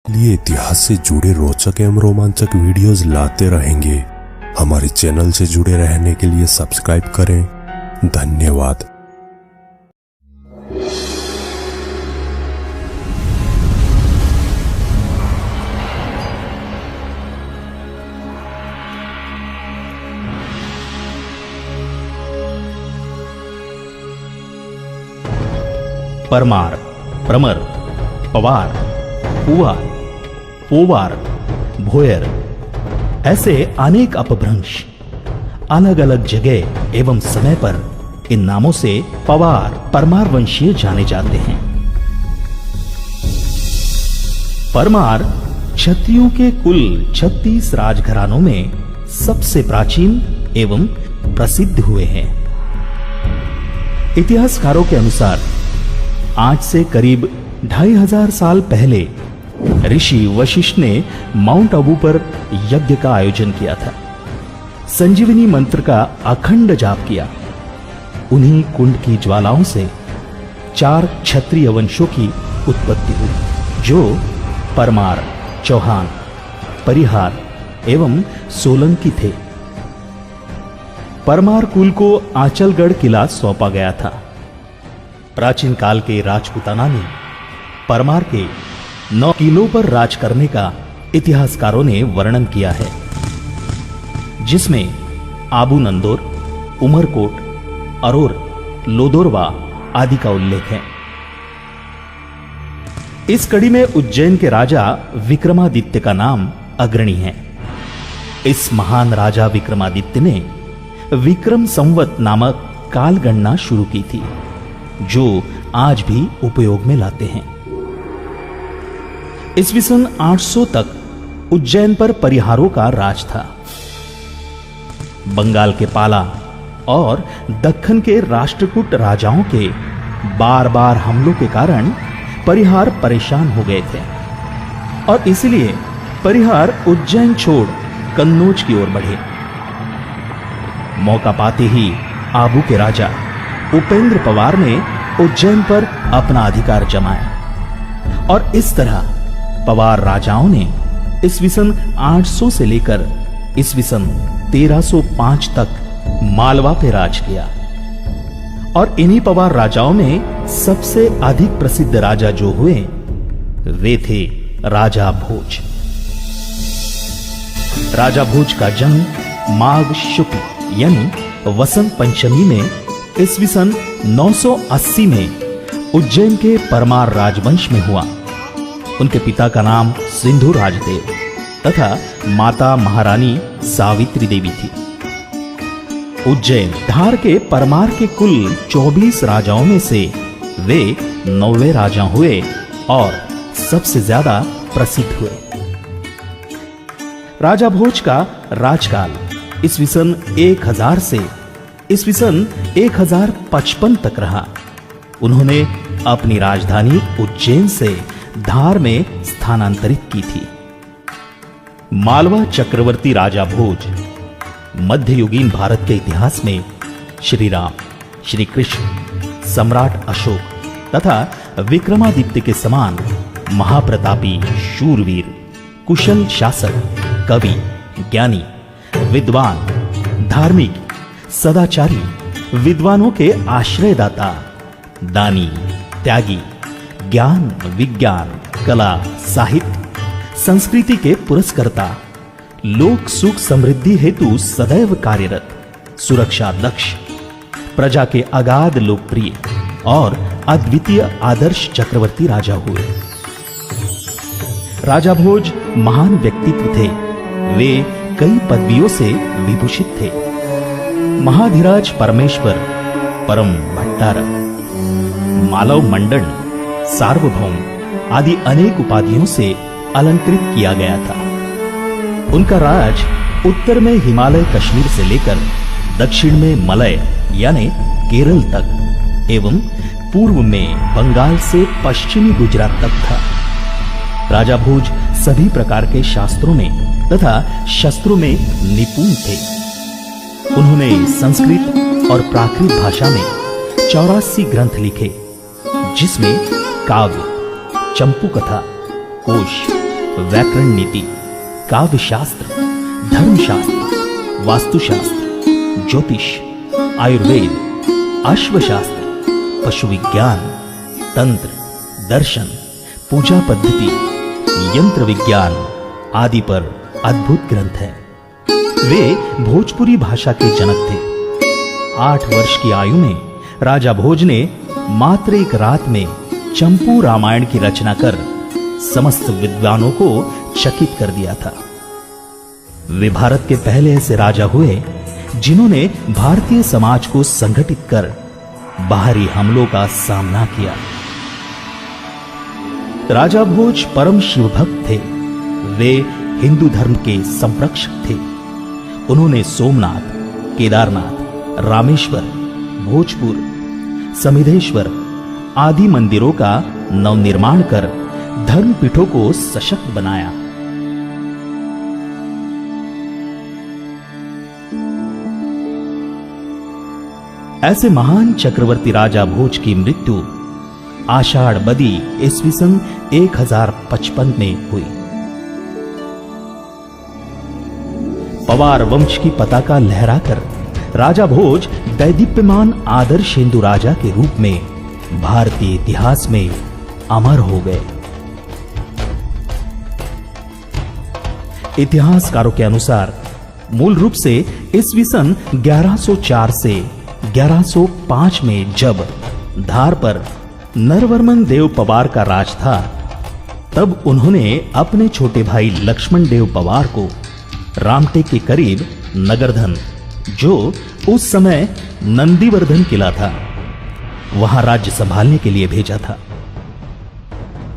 लिए इतिहास से जुड़े रोचक एवं रोमांचक वीडियोस लाते रहेंगे। हमारे चैनल से जुड़े रहने के लिए सब्सक्राइब करें। धन्यवाद। परमार, प्रमर, पवार, पुआर, पोवार, भोयर ऐसे अनेक अपभ्रंश अलग अलग जगह एवं समय पर इन नामों से परमार वंशीय जाने जाते हैं। परमार क्षत्रियों के कुल 36 राजघरानों में सबसे प्राचीन एवं प्रसिद्ध हुए हैं। इतिहासकारों के अनुसार आज से करीब 2500 साल पहले ऋषि वशिष्ठ ने माउंट आबू पर यज्ञ का आयोजन किया था। संजीवनी मंत्र का अखंड जाप किया। उन्हीं कुंड की ज्वालाओं से 4 क्षत्रिय वंशों की उत्पत्ति हुई, जो परमार, चौहान, परिहार एवं सोलंकी थे। परमार कुल को आंचलगढ़ किला सौंपा गया था। प्राचीन काल के राजपूताना ने परमार के 9 किलों पर राज करने का इतिहासकारों ने वर्णन किया है, जिसमें आबू नंदोर, उमरकोट, अरोर, लोदोरवा आदि का उल्लेख है। इस कड़ी में उज्जैन के राजा विक्रमादित्य का नाम अग्रणी है। इस महान राजा विक्रमादित्य ने विक्रम संवत नामक काल गणना शुरू की थी, जो आज भी उपयोग में लाते हैं। ईस्वी सन 800 तक उज्जैन पर परिहारों का राज था। बंगाल के पाला और दक्खन के राष्ट्रकूट राजाओं के बार बार हमलों के कारण परिहार परेशान हो गए थे और इसलिए परिहार उज्जैन छोड़ कन्नौज की ओर बढ़े। मौका पाते ही आबू के राजा उपेंद्र पवार ने उज्जैन पर अपना अधिकार जमाया और इस तरह पवार राजाओं ने ईस्वी सन 800 से लेकर ईस्वी सन 1305 तक मालवा पे राज किया। और इन्हीं पवार राजाओं में सबसे अधिक प्रसिद्ध राजा जो हुए वे थे राजा भोज। राजा भोज का जन्म माघ शुक्ल यानी वसंत पंचमी में ईस्वी सन 980 में उज्जैन के परमार राजवंश में हुआ। उनके पिता का नाम सिंधु राजदेव तथा माता महारानी सावित्री देवी थी। उज्जैन धार के परमार के कुल 24 राजाओं में से वे 9वें राजा हुए और सबसे ज्यादा प्रसिद्ध हुए। राजा भोज का राजकाल ईस्वी सन 1000 से ईस्वी सन 1055 तक रहा। उन्होंने अपनी राजधानी उज्जैन से धार में स्थानांतरित की थी। मालवा चक्रवर्ती राजा भोज मध्ययुगीन भारत के इतिहास में श्री राम, श्री कृष्ण, सम्राट अशोक तथा विक्रमादित्य के समान महाप्रतापी शूरवीर, कुशल शासक, कवि, ज्ञानी, विद्वान, धार्मिक, सदाचारी, विद्वानों के आश्रयदाता, दानी, त्यागी, ज्ञान, विज्ञान, कला, साहित्य, संस्कृति के पुरस्कर्ता, लोक सुख समृद्धि हेतु सदैव कार्यरत, सुरक्षा दक्ष, प्रजा के अगाध लोकप्रिय और अद्वितीय आदर्श चक्रवर्ती राजा हुए। राजा भोज महान व्यक्तित्व थे। वे कई पदवियों से विभूषित थे। महाधिराज परमेश्वर, परम भट्टारक, मालव मंडन, सार्वभौम आदि अनेक उपाधियों से अलंकृत किया गया था। उनका राज उत्तर में हिमालय कश्मीर से लेकर दक्षिण में मलय यानी केरल तक एवं पूर्व में बंगाल से पश्चिमी गुजरात तक था। राजा भोज सभी प्रकार के शास्त्रों में तथा शस्त्रों में निपुण थे। उन्होंने संस्कृत और प्राकृत भाषा में 84 ग्रंथ लिखे, जिसमें काव्य, चंपू कथा, कोश, व्याकरण नीति, काव्य शास्त्र, धर्मशास्त्र, वास्तुशास्त्र, ज्योतिष, आयुर्वेद, अश्वशास्त्र, पशु विज्ञान, तंत्र, दर्शन, पूजा पद्धति, यंत्र विज्ञान आदि पर अद्भुत ग्रंथ है। वे भोजपुरी भाषा के जनक थे। 8 वर्ष की आयु में राजा भोज ने मात्र एक रात में चंपू रामायण की रचना कर समस्त विद्वानों को चकित कर दिया था। वे भारत के पहले ऐसे राजा हुए जिन्होंने भारतीय समाज को संगठित कर बाहरी हमलों का सामना किया। राजा भोज परम शिव भक्त थे। वे हिंदू धर्म के संरक्षक थे। उन्होंने सोमनाथ, केदारनाथ, रामेश्वर, भोजपुर, समिधेश्वर आदि मंदिरों का नवनिर्माण कर धर्मपीठों को सशक्त बनाया। ऐसे महान चक्रवर्ती राजा भोज की मृत्यु आषाढ़ बदी ईस्वी सन 1055 में हुई। पवार वंश की पताका लहराकर राजा भोज दैदीप्यमान आदर्श हिंदू राजा के रूप में भारतीय इतिहास में अमर हो गए। इतिहासकारों के अनुसार मूल रूप से ईस्वी सन 1104 से 1105 में जब धार पर नरवर्मन देव पवार का राज था, तब उन्होंने अपने छोटे भाई लक्ष्मण देव पवार को रामटेक के करीब नगरधन, जो उस समय नंदीवर्धन किला था, वहां राज्य संभालने के लिए भेजा था।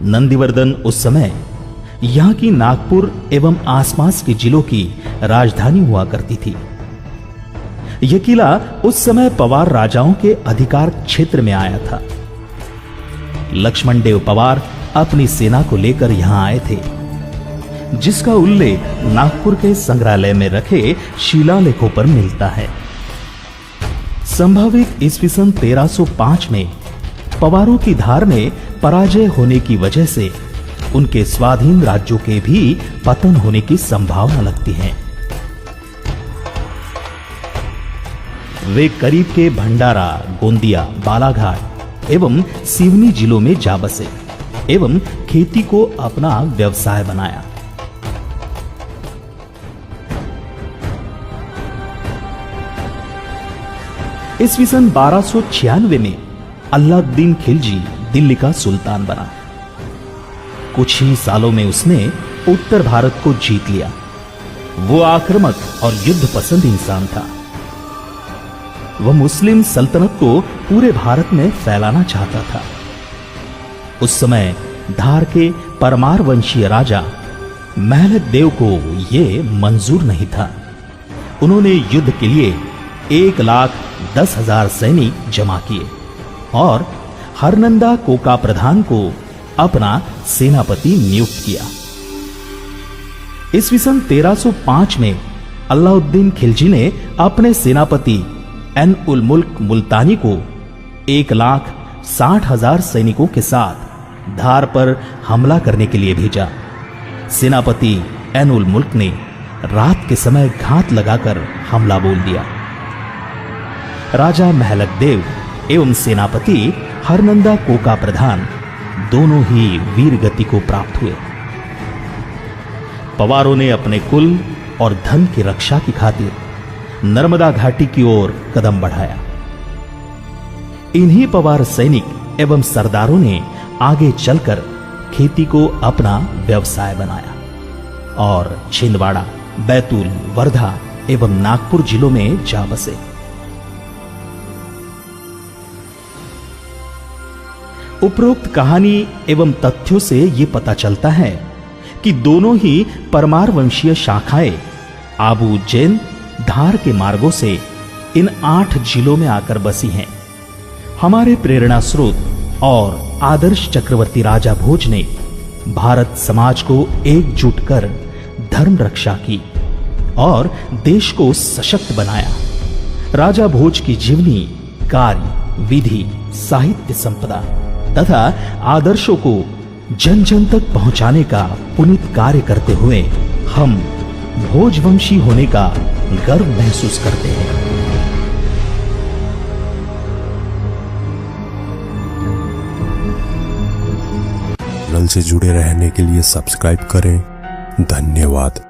नंदीवर्धन उस समय यहां की नागपुर एवं आसपास के जिलों की राजधानी हुआ करती थी। यह किला उस समय पवार राजाओं के अधिकार क्षेत्र में आया था। लक्ष्मण देव पवार अपनी सेना को लेकर यहां आए थे, जिसका उल्लेख नागपुर के संग्रहालय में रखे शिलालेखों पर मिलता है। संभावित ईस्वी सन 1305 में पवारों की धार में पराजय होने की वजह से उनके स्वाधीन राज्यों के भी पतन होने की संभावना लगती है। वे करीब के भंडारा, गोंदिया, बालाघाट एवं सिवनी जिलों में जा बसे एवं खेती को अपना व्यवसाय बनाया। ईस्वी सन 1296 में अलाउद्दीन खिलजी दिल्ली का सुल्तान बना। कुछ ही सालों में उसने उत्तर भारत को जीत लिया। वो आक्रामक और युद्ध पसंद इंसान था। वह मुस्लिम सल्तनत को पूरे भारत में फैलाना चाहता था। उस समय धार के परमार वंशीय राजा महलत देव को यह मंजूर नहीं था। उन्होंने युद्ध के लिए 1,10,000 सैनिक जमा किए और हरनंदा कोका प्रधान को अपना सेनापति नियुक्त किया। ईस्वी सन 1305 में अलाउद्दीन खिलजी ने अपने सेनापति एन उल मुल्क मुल्तानी को 1,60,000 सैनिकों के साथ धार पर हमला करने के लिए भेजा। सेनापति एन उल मुल्क ने रात के समय घात लगाकर हमला बोल दिया। राजा महलत देव एवं सेनापति हरनंदा कोका प्रधान दोनों ही वीर गति को प्राप्त हुए। पवारों ने अपने कुल और धन की रक्षा की खातिर नर्मदा घाटी की ओर कदम बढ़ाया। इन्हीं पवार सैनिक एवं सरदारों ने आगे चलकर खेती को अपना व्यवसाय बनाया और छिंदवाड़ा, बैतूल, वर्धा एवं नागपुर जिलों में जा बसे। उपरोक्त कहानी एवं तथ्यों से यह पता चलता है कि दोनों ही परमार वंशीय शाखाएं आबू जैन धार के मार्गों से इन 8 जिलों में आकर बसी हैं। हमारे प्रेरणा स्रोत और आदर्श चक्रवर्ती राजा भोज ने भारत समाज को एकजुट कर धर्म रक्षा की और देश को सशक्त बनाया। राजा भोज की जीवनी, कार्य, विधि, साहित्य संपदा तथा आदर्शों को जन जन तक पहुंचाने का पुनीत कार्य करते हुए हम भोजवंशी होने का गर्व महसूस करते हैं। चैनल से जुड़े रहने के लिए सब्सक्राइब करें। धन्यवाद।